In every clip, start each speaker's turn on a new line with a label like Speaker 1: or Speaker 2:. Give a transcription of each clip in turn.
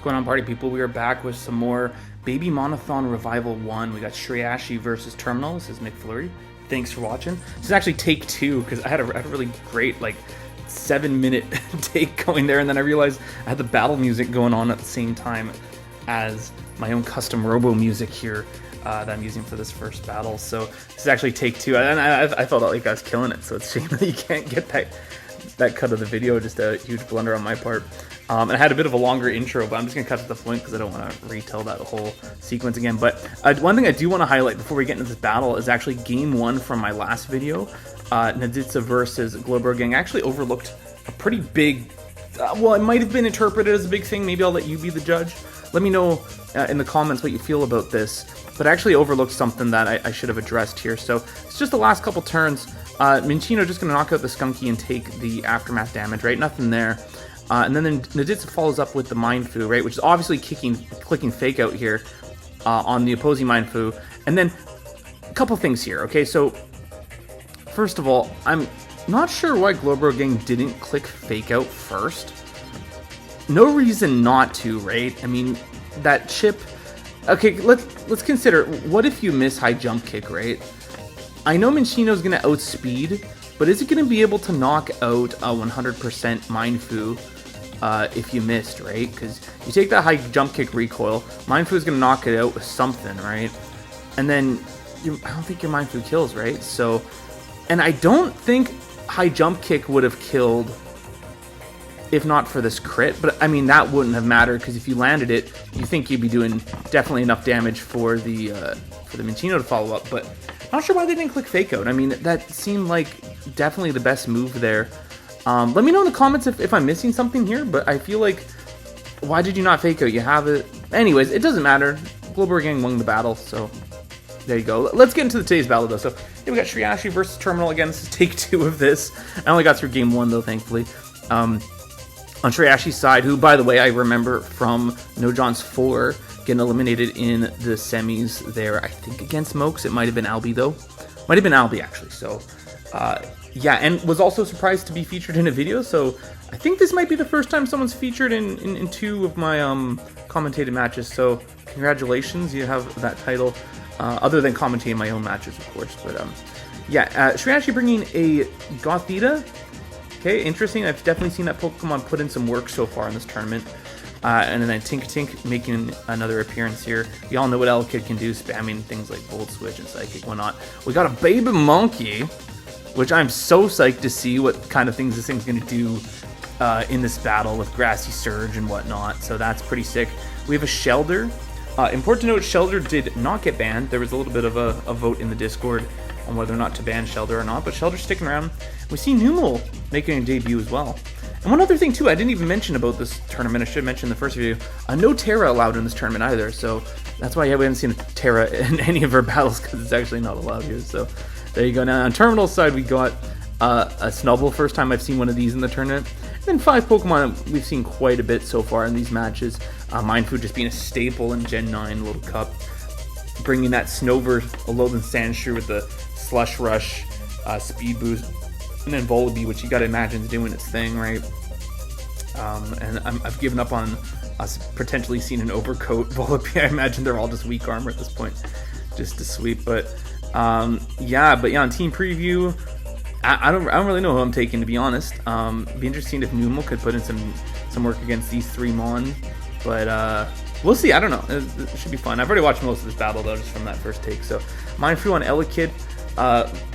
Speaker 1: going on, party people? We are back with some more Babymonathon Revival 1. We got Shreyashhy versus Termnal. This is McFlurry. Thanks for watching. This is actually take 2 because I had a really great 7-minute take going there, and then I realized I had the battle music going on at the same time as my own custom robo music here that I'm using for this first battle. So this is actually take 2, and I felt like I was killing it. So it's a shame that you can't get that cut of the video. Just a huge blunder on my part. And I had a bit of a longer intro, but I'm just going to cut to the point because I don't want to retell that whole sequence again. But one thing I do want to highlight before we get into this battle is actually game 1 from my last video. Naditsa versus Globro Gang. I actually overlooked a pretty big, well, it might have been interpreted as a big thing. Maybe I'll let you be the judge. Let me know in the comments what you feel about this. But I actually overlooked something that I should have addressed here. So it's just the last couple turns. Minchino just going to knock out the Skunky and take the aftermath damage, right? Nothing there. And then Naditsa follows up with the Mind Fu, right? Which is obviously clicking fake out here on the opposing Mind Fu. And then a couple things here, okay? So first of all, I'm not sure why Globro Gang didn't click fake out first. No reason not to, right? I mean, that chip. Okay, let's consider, what if you miss high jump kick, right? I know Minchino's gonna outspeed, but is it gonna be able to knock out a 100% Mind Fu if you missed, right? Because you take that high jump kick recoil, Mind Fu is gonna knock it out with something, right? And then I don't think your Mind Fu kills, right? So, and I don't think high jump kick would have killed if not for this crit, but I mean that wouldn't have mattered because if you landed it, you think you'd be doing definitely enough damage for the Minchino to follow up. But I'm not sure why they didn't click fake out. I mean, that seemed like definitely the best move there. Let me know in the comments if I'm missing something here, but I feel like, why did you not fake out? You have it. Anyways, it doesn't matter. Global Gang won the battle, so there you go. Let's get into today's battle though. So here we got Shreyashhy versus Termnal again. This is take 2 of this. I only got through game 1 though, thankfully. On Shreyashyy's side, who, by the way, I remember from No John's 4 getting eliminated in the semis there, I think against Mokes. It might have been Albie, though. Might have been Albie, actually. So, yeah, and was also surprised to be featured in a video. So, I think this might be the first time someone's featured in 2 of my commentated matches. So, congratulations, you have that title. Other than commentating my own matches, of course. But, yeah, Shreyashhy bringing a Gothita. Okay, interesting. I've definitely seen that Pokemon put in some work so far in this tournament. And then Tink making another appearance here. You all know what L-Kid can do, spamming things like Volt Switch and Psychic, whatnot. We got a Baby Monkey, which I'm so psyched to see what kind of things this thing's going to do in this battle with Grassy Surge and whatnot. So that's pretty sick. We have a Shelder. Important to note, Shelder did not get banned. There was a little bit of a vote in the Discord on whether or not to ban Shelder or not, but Shelder's sticking around. We see Numel making a debut as well. And one other thing too, I didn't even mention about this tournament, I should have mentioned in the first video, no Terra allowed in this tournament either, so that's why we haven't seen a Terra in any of our battles, because it's actually not allowed here, so there you go. Now on Terminal's side, we got a Snubble, first time I've seen one of these in the tournament, and then 5 Pokemon we've seen quite a bit so far in these matches. Mind Food just being a staple in Gen 9 Little Cup, bringing that Snover, Alolan Sandshrew with the Slush Rush, Speed Boost, and then Volibee, which you gotta imagine is doing its thing, right? And I've given up on us potentially seeing an Overcoat Volibee. I imagine they're all just weak armor at this point, just to sweep. But yeah, on team preview, I don't really know who I'm taking, to be honest. Be interesting if Numel could put in some work against these 3 Mon, but we'll see. I don't know. It should be fun. I've already watched most of this battle though, just from that first take. So Mind Fu on Elekid.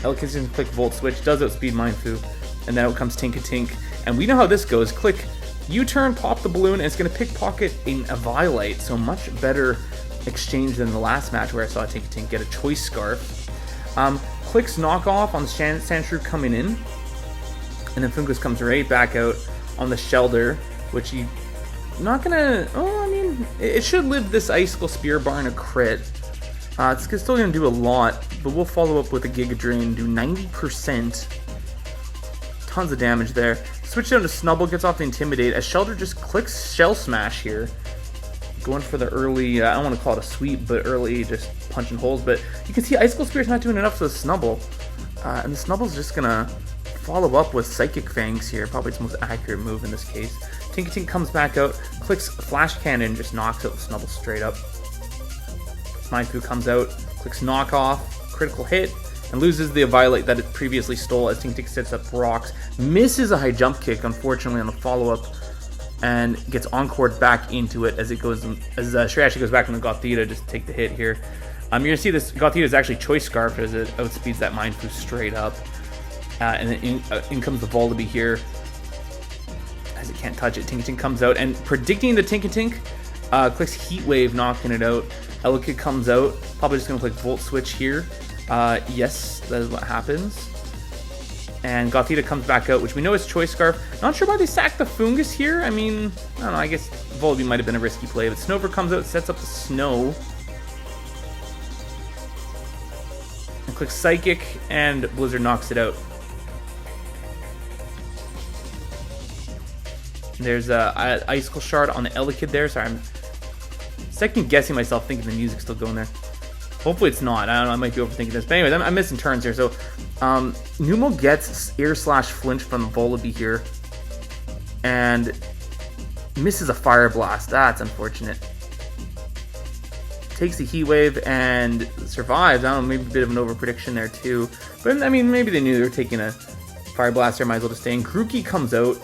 Speaker 1: Elekid's gonna click Volt Switch, does outspeed Mind Fu, and then out comes Tink. And we know how this goes. Click U-turn, pop the balloon, and it's gonna pickpocket a Violite. So much better exchange than the last match where I saw Tink get a Choice Scarf. Clicks knockoff on the Sandshrew coming in, and then Fungus comes right back out on the Shelder, which he not gonna. Oh, I mean, it should live this Icicle Spear barring a crit. It's still going to do a lot, but we'll follow up with a Giga Drain, do 90%. Tons of damage there. Switch down to Snubble, gets off the Intimidate, as Shelter just clicks Shell Smash here. Going for the early, I don't want to call it a sweep, but early just punching holes. But you can see Icicle Spear's not doing enough for the Snubble. And the Snubble's just going to follow up with Psychic Fangs here, probably its most accurate move in this case. Tink comes back out, clicks Flash Cannon, just knocks out the Snubble straight up. Mindfu comes out, clicks Knock Off, critical hit, and loses the Violate that it previously stole as Tink sets up rocks. Misses a high jump kick, unfortunately, on the follow-up, and gets encored back into it as Shreyashhy goes back into Gothita just to take the hit here. You're going to see this, Gothita is actually Choice Scarf as it outspeeds that Mindfu straight up. And then in comes the Volibee here, as it can't touch it. Tink comes out, and predicting the Tink, clicks Heat Wave, knocking it out. Elekid comes out, probably just going to click Volt Switch here. Yes, that is what happens. And Gothita comes back out, which we know is Choice Scarf. Not sure why they sacked the Fungus here. I mean, I don't know, I guess Volibee might have been a risky play, but Snover comes out, sets up the Snow. And clicks Psychic, and Blizzard knocks it out. There's a Icicle Shard on the Elekid there. Sorry, I'm second guessing myself, thinking the music's still going there. Hopefully it's not. I don't know, I might be overthinking this. But anyways, I'm missing turns here. So, Numel gets Ear/Flinch from the Volibee here. And misses a Fire Blast. That's unfortunate. Takes the Heat Wave and survives. I don't know, maybe a bit of an overprediction there too. But, I mean, maybe they knew they were taking a Fire Blast there. Might as well just stay in. Grookey comes out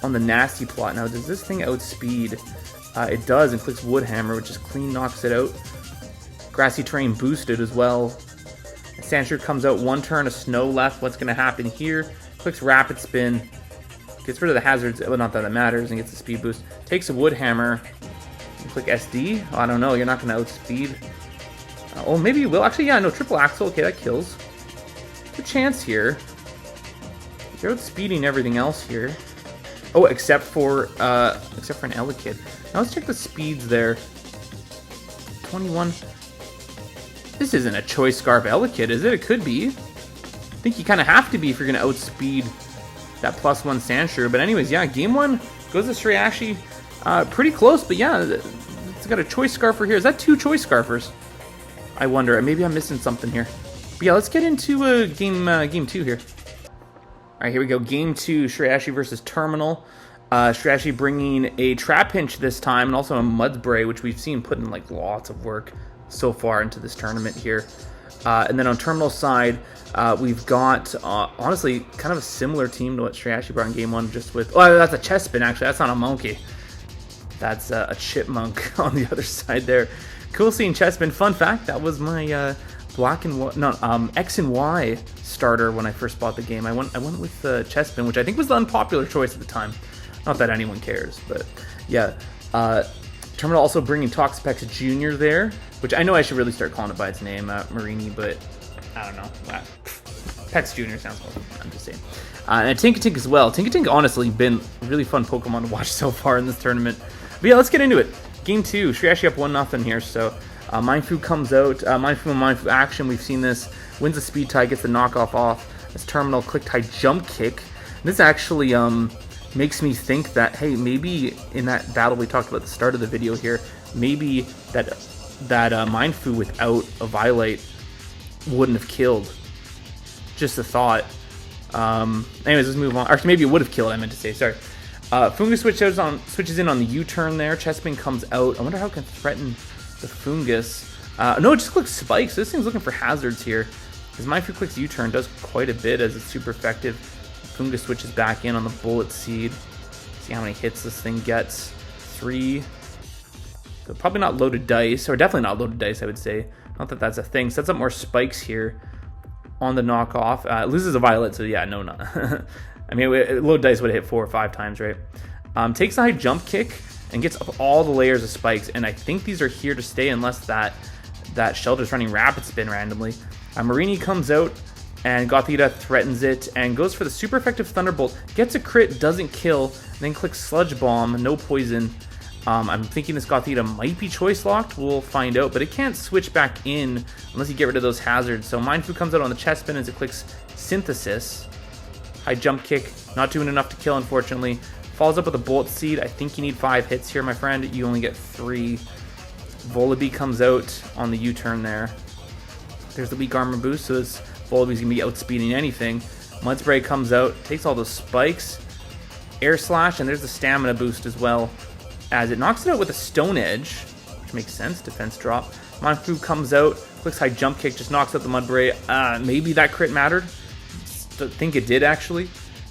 Speaker 1: on the Nasty Plot. Now, does this thing outspeed? It does, and clicks Woodhammer, which just clean knocks it out. Grassy Terrain boosted as well. Sandshrew comes out, one turn of Snow left. What's going to happen here? Clicks Rapid Spin. Gets rid of the hazards, well, not that it matters, and gets the speed boost. Takes a Woodhammer. Click SD. Oh, I don't know, you're not going to outspeed. Oh, maybe you will. Actually, yeah, no, Triple Axle. Okay, that kills. Good chance here. You're outspeeding everything else here. Oh, except for an Elekid. Now let's check the speeds there. 21. This isn't a Choice Scarf Elekid, is it? It could be. I think you kind of have to be if you're going to outspeed that +1 Sandshrew. But anyways, yeah, game one goes to Shreyashhy. Pretty close, but yeah, it's got a Choice Scarfer here. Is that 2 Choice Scarfers? I wonder. Maybe I'm missing something here. But yeah, let's get into game 2 here. All right, here we go. Game 2, Shreyashhy versus Termnal. Shreyashhy bringing a Trapinch this time, and also a Mudspray, which we've seen put in like lots of work so far into this tournament here. And then on Termnal's side, we've got, honestly, kind of a similar team to what Shreyashhy brought in game 1, just with... Oh, that's a Chespin, actually. That's not a Monkey. That's a Chipmunk on the other side there. Cool seeing Chespin. Fun fact, that was my X and Y starter when I first bought the game. I went with Chespin, which I think was the unpopular choice at the time. Not that anyone cares, but yeah. Termnal also bringing Toxapex Jr. there, which I know I should really start calling it by its name, Marini, but I don't know. Pex Jr. sounds more fun, I'm just saying. And Tink as well. Tink honestly been a really fun Pokemon to watch so far in this tournament. But yeah, let's get into it. Game 2, Shreyashhy up 1-0 here, so Mindfu comes out. Mindfu action, we've seen this. Wins the speed tie, gets the knockoff off. As Termnal clicked high jump kick. This actually makes me think that, hey, maybe in that battle we talked about at the start of the video here, maybe that Mindfu without a Violate wouldn't have killed. Just a thought. Anyways, let's move on. Actually, maybe it would have killed, I meant to say, sorry. Fungus switches in on the U-turn there. Chespin comes out. I wonder how it can threaten the Fungus. No, it just clicks Spikes. This thing's looking for hazards here. As Mindfu clicks U-turn, does quite a bit as it's super effective. Fungus switches back in on the Bullet Seed. See how many hits this thing gets. 3. So probably not loaded dice, or definitely not loaded dice, I would say. Not that that's a thing. Sets up more spikes here on the knockoff. It loses a Violet, so yeah, no, not. I mean, load dice would have hit 4 or 5 times, right? Takes the high jump kick and gets up all the layers of spikes, and I think these are here to stay unless that Shelter's running Rapid Spin randomly. Marini comes out, and Gothita threatens it, and goes for the super effective Thunderbolt. Gets a crit, doesn't kill, then clicks Sludge Bomb, no poison. I'm thinking this Gothita might be choice locked. We'll find out, but it can't switch back in unless you get rid of those hazards. So Mindfu comes out on the Chespin as it clicks Synthesis. High jump kick, not doing enough to kill, unfortunately. Follows up with a Bolt Seed. I think you need 5 hits here, my friend. You only get 3. Volibee comes out on the U-turn there. There's the weak armor boost, so this Volibee's going to be outspeeding anything. Mudspray comes out, takes all those spikes. Air Slash, and there's the stamina boost as well, as it knocks it out with a Stone Edge, which makes sense, defense drop. Mindfu comes out, clicks high jump kick, just knocks out the Mudbray. Maybe that crit mattered. I think it did, actually.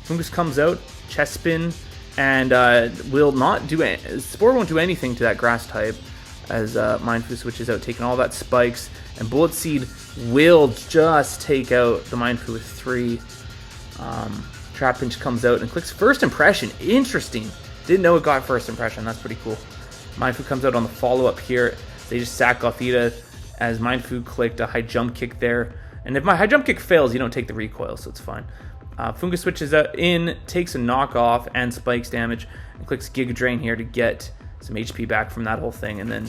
Speaker 1: Fungus comes out, chest spin, and will not do it. Spore won't do anything to that grass type, as Mindfu switches out, taking all that spikes, and Bullet Seed will just take out the Mindfu with 3. Trap Pinch comes out and clicks First Impression. Interesting. Didn't know it got First Impression. That's pretty cool. Mindfu comes out on the follow-up here. They just sack Gothita as Mindfu clicked a high jump kick there. And if my high jump kick fails, you don't take the recoil, so it's fine. Fungus switches in, takes a knockoff and spikes damage, and clicks Giga Drain here to get some HP back from that whole thing, and then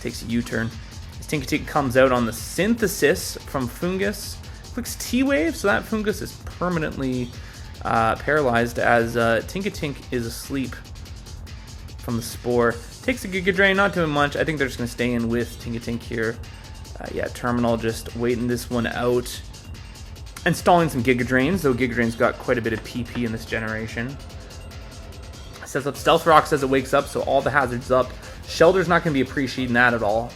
Speaker 1: takes a U-turn. Tinkatink comes out on the Synthesis from Fungus, clicks T-Wave, so that Fungus is permanently paralyzed as Tinkatink is asleep from the Spore. Takes a Giga Drain, not doing much. I think they're just going to stay in with Tinkatink here. Yeah, Terminal just waiting this one out. Installing some Giga Drains, though Giga Drain's got quite a bit of PP in this generation. Sets up Stealth Rocks as it wakes up, so all the hazards up. Shelter's not going to be appreciating that at all.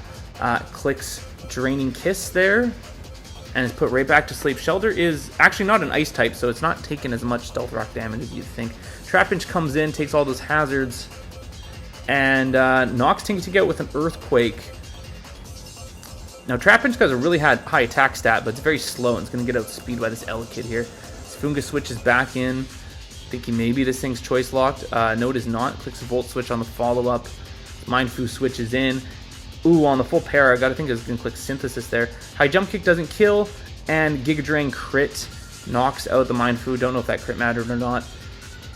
Speaker 1: Clicks Draining Kiss there, and is put right back to sleep. Shelter is actually not an ice type, so it's not taking as much Stealth Rock damage as you'd think. Trapinch comes in, takes all those hazards, and knocks Tinkatink out with an Earthquake. Now, Trapinch has a really high attack stat, but it's very slow, and it's going to get outspeed by this Elekid here. Fungus switches back in, thinking maybe this thing's choice locked. No, it is not. Clicks a Volt Switch on the follow-up. Mindfu switches in. Ooh, on the full pair, I gotta think it's going to click Synthesis there. High Jump Kick doesn't kill, and Giga Drain crit knocks out the Mindfu. Don't know if that crit mattered or not.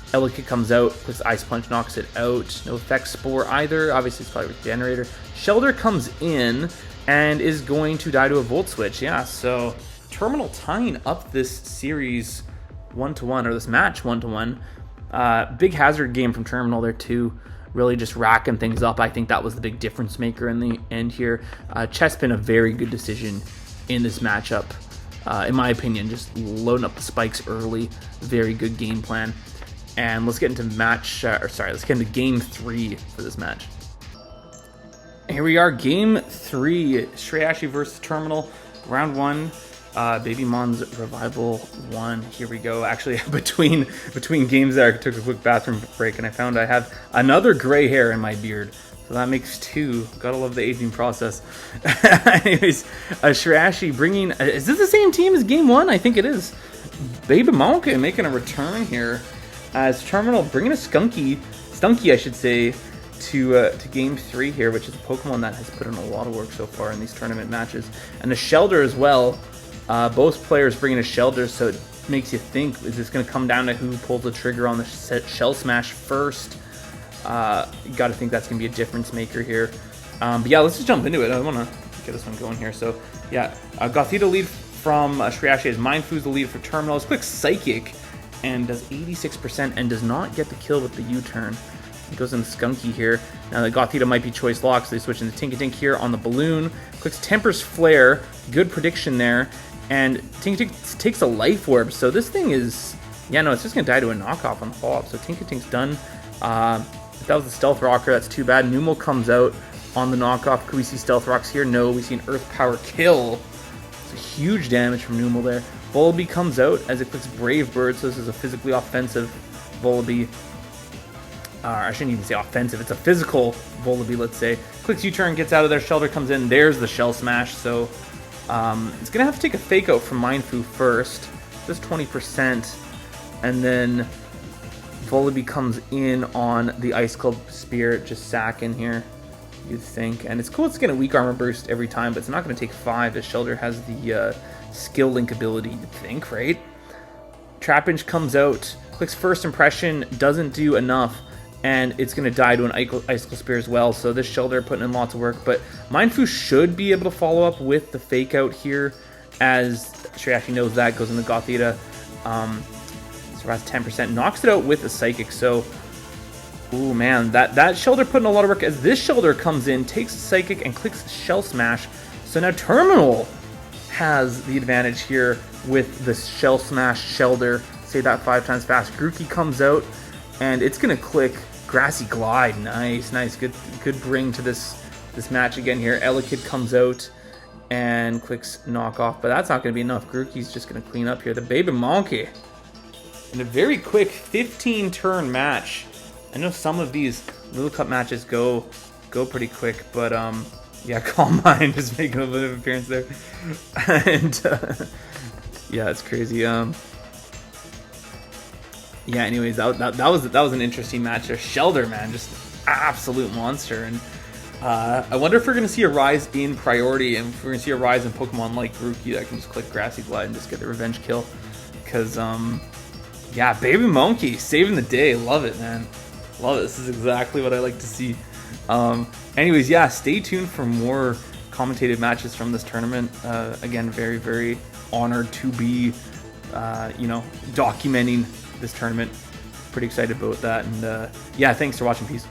Speaker 1: Elekid comes out, clicks Ice Punch, knocks it out. No effect Spore either. Obviously, it's probably Regenerator. Shelter comes in and is going to die to a Volt Switch. Yeah, so Terminal tying up this series 1-1, or this match 1-1. Big hazard game from Terminal there too. Really just racking things up. I think that was the big difference maker in the end here. Chespin, a very good decision in this matchup. In my opinion, just loading up the spikes early. Very good game plan. And let's get into let's get into game 3 for this match. Here we are, game 3, Shreyashhy versus Terminal, round 1, Babymon's Revival 1. Here we go. Actually, between games there, I took a quick bathroom break, and I found I have another gray hair in my beard. So that makes 2. Gotta love the aging process. Anyways, Shreyashhy bringing... is this the same team as game 1? I think it is. Babymonathon making a return here, as Terminal bringing a Stunky, I should say, to game 3 here, which is a Pokemon that has put in a lot of work so far in these tournament matches. And the Shelter as well. Both players bringing a Shelter, so it makes you think, is this going to come down to who pulls the trigger on the Shell Smash first? You got to think that's going to be a difference maker here. But yeah, let's just jump into it. I want to get this one going here. So yeah, Gothita lead from Shreyashhy, as Mindfu's the lead for Terminal. Let's click Psychic, and does 86% and does not get the kill with the U-turn. It goes in Skunky here. Now the Gothita might be choice locked, so they switch into Tinkatink here on the Balloon. Clicks Temper's Flare. Good prediction there. And Tinkatink takes a Life Orb. So this thing is... yeah, no, it's just going to die to a knockoff on the follow-up. So Tinkatink's done. If that was the Stealth Rocker, that's too bad. Numel comes out on the knockoff. Could we see Stealth Rocks here? No, we see an Earth Power kill. It's a huge damage from Numel there. Volibee comes out as it clicks Brave Bird. So this is a physically offensive Volibee. I shouldn't even say offensive. It's a physical Volibee, let's say. Clicks U-turn, gets out of there. Shelter comes in. There's the Shell Smash. So it's going to have to take a Fake Out from Mindfu first. Just 20%. And then Volibee comes in on the Ice Club Spirit. Just sacking here, you'd think. And it's cool. It's getting a Weak Armor Burst every time, but it's not going to take 5 as Shelter has the Skill Link ability, you'd think, right? Trapinch comes out. Clicks First Impression. Doesn't do enough. And it's going to die to an Icicle Spear as well. So this Shelter putting in lots of work. But Mindfu should be able to follow up with the Fake Out here, as Shreyashhy knows that. Goes into Gothita. So that's 10%. Knocks it out with a Psychic. So, ooh, man. That Shelter putting a lot of work, as this Shelter comes in, takes a Psychic, and clicks Shell Smash. So now Terminal has the advantage here with the Shell Smash Shelter. Say that 5 times fast. Grookey comes out. and it's gonna click Grassy Glide. Nice, nice, good bring to this match again here. Elekid comes out and clicks Knock Off, but that's not gonna be enough. Grookey's just gonna clean up here. The Babymonkey in a very quick 15-turn match. I know some of these Little Cup matches go pretty quick, but yeah, Calm Mind is making a little bit of appearance there, and yeah, it's crazy. Yeah, anyways, that was an interesting match there. Shelder, man, just absolute monster, and I wonder if we're gonna see a rise in priority, and if we're gonna see a rise in Pokemon like Grookey that can just click Grassy Glide and just get the revenge kill, because yeah, Babymonkey saving the day. Love it, man. Love it. This is exactly what I like to see. Anyways, yeah, stay tuned for more commentated matches from this tournament. Again, very, very honored to be, you know, documenting this tournament. Pretty excited about that. And yeah, thanks for watching. Peace.